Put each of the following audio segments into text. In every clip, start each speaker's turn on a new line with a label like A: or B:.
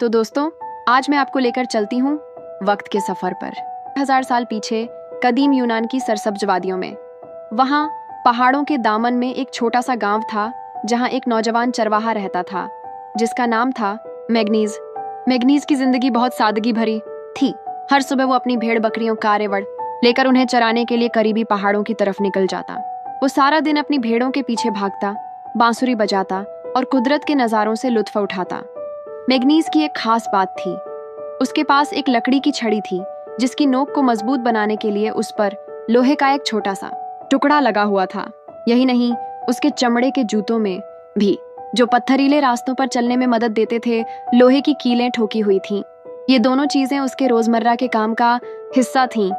A: तो दोस्तों, आज मैं आपको लेकर चलती हूँ वक्त के सफर पर 1000 साल पीछे कदीम यूनान की सरसब्ज वादियों में। वहाँ पहाड़ों के दामन में एक छोटा सा गांव था जहाँ एक नौजवान चरवाहा रहता था जिसका नाम था मैग्नीज। मैग्नीज की जिंदगी बहुत सादगी भरी थी। हर सुबह वो अपनी भेड़ बकरियों का रेवड़ लेकर उन्हें चराने के लिए करीबी पहाड़ों की तरफ निकल जाता। वो सारा दिन अपनी भेड़ों के पीछे भागता, बांसुरी बजाता और कुदरत के नज़ारों से लुत्फ उठाता। मैग्नीज की एक खास बात थी। उसके पास एक लकड़ी की छड़ी थी जिसकी नोक को मजबूत बनाने के लिए उस पर लोहे का एक छोटा सा टुकड़ा लगा हुआ था। यही नहीं, उसके चमड़े के जूतों में भी, जो पत्थरीले रास्तों पर चलने में मदद देते थे, लोहे की कीलें ठोकी हुई थीं। ये दोनों चीजें उसके रोजमर्रा के काम का हिस्सा थीं।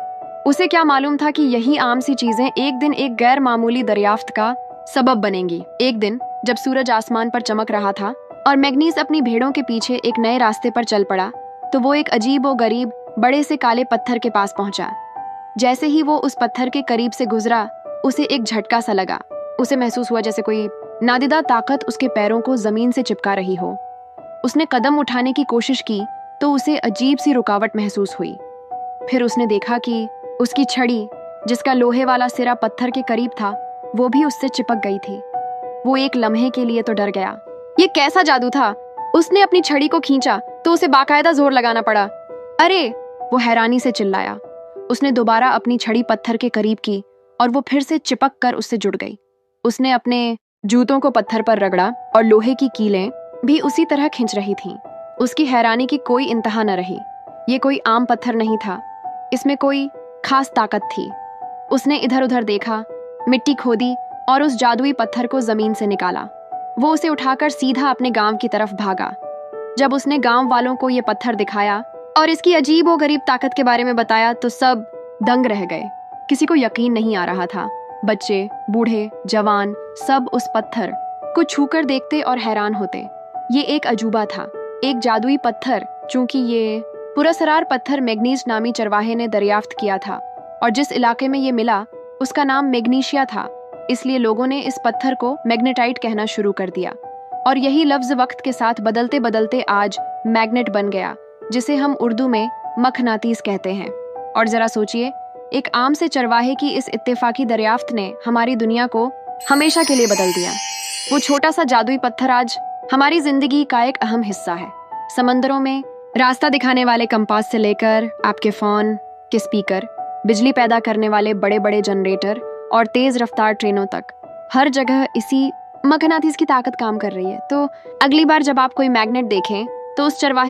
A: उसे क्या मालूम था कि यही आम सी चीजें एक दिन एक गैर मामूली दरियाफ्त का सबब बनेंगी। एक दिन जब सूरज आसमान पर चमक रहा था और मैग्नीज अपनी भेड़ों के पीछे एक नए रास्ते पर चल पड़ा, तो वो एक अजीब व गरीब बड़े से काले पत्थर के पास पहुंचा। जैसे ही वो उस पत्थर के करीब से गुजरा, उसे एक झटका सा लगा। उसे महसूस हुआ जैसे कोई नादिदा ताकत उसके पैरों को जमीन से चिपका रही हो। उसने कदम उठाने की कोशिश की तो उसे अजीब सी रुकावट महसूस हुई। फिर उसने देखा कि उसकी छड़ी, जिसका लोहे वाला सिरा पत्थर के करीब था, वो भी उससे चिपक गई थी। वो एक लम्हे के लिए तो डर गया। ये कैसा जादू था? उसने अपनी छड़ी को खींचा तो उसे बाकायदा जोर लगाना पड़ा। अरे! वो हैरानी से चिल्लाया। उसने दोबारा अपनी छड़ी पत्थर के करीब की और वो फिर से चिपक कर उससे जुड़ गई। उसने अपने जूतों को पत्थर पर रगड़ा और लोहे की कीलें भी उसी तरह खिंच रही थीं। उसकी हैरानी की कोई इंतहा न रही। ये कोई आम पत्थर नहीं था, इसमें कोई खास ताकत थी। उसने इधर उधर देखा, मिट्टी खोदी और उस जादुई पत्थर को जमीन से निकाला। वो उसे उठाकर सीधा अपने गांव की तरफ भागा। जब उसने गांव वालों को ये पत्थर दिखाया और इसकी अजीब व गरीब ताकत के बारे में बताया तो सब दंग रह गए। किसी को यकीन नहीं आ रहा था। बच्चे, बूढ़े, जवान सब उस पत्थर को छूकर देखते और हैरान होते। ये एक अजूबा था, एक जादुई पत्थर। चूंकि ये पुरस्कार पत्थर मैग्नीज नामी चरवाहे ने दरियाफ्त किया था और जिस इलाके में ये मिला उसका नाम मैग्नीशिया था, इसलिए लोगों ने इस पत्थर को मैग्नेटाइट कहना शुरू कर दिया। और यही लफ्ज वक्त के साथ बदलते बदलते आज मैग्नेट बन गया, जिसे हम उर्दू में मखनातीस कहते हैं। और जरा सोचिए, एक आम से चरवाहे की इस इत्तेफाकी दरियाफ्त ने हमारी दुनिया को हमेशा के लिए बदल दिया। वो छोटा सा जादुई पत्थर आज हमारी जिंदगी का एक अहम हिस्सा है। समंदरों में रास्ता दिखाने वाले कंपास से लेकर आपके फोन के स्पीकर, बिजली पैदा करने वाले बड़े बड़े जनरेटर और तेज रफ्तार ट्रेनों तक, हर जगह इसी मकनातीस की ताकत काम कर रही है। तो अगली बार जब आप कोई मैग्नेट देखें तो उस चरवाहे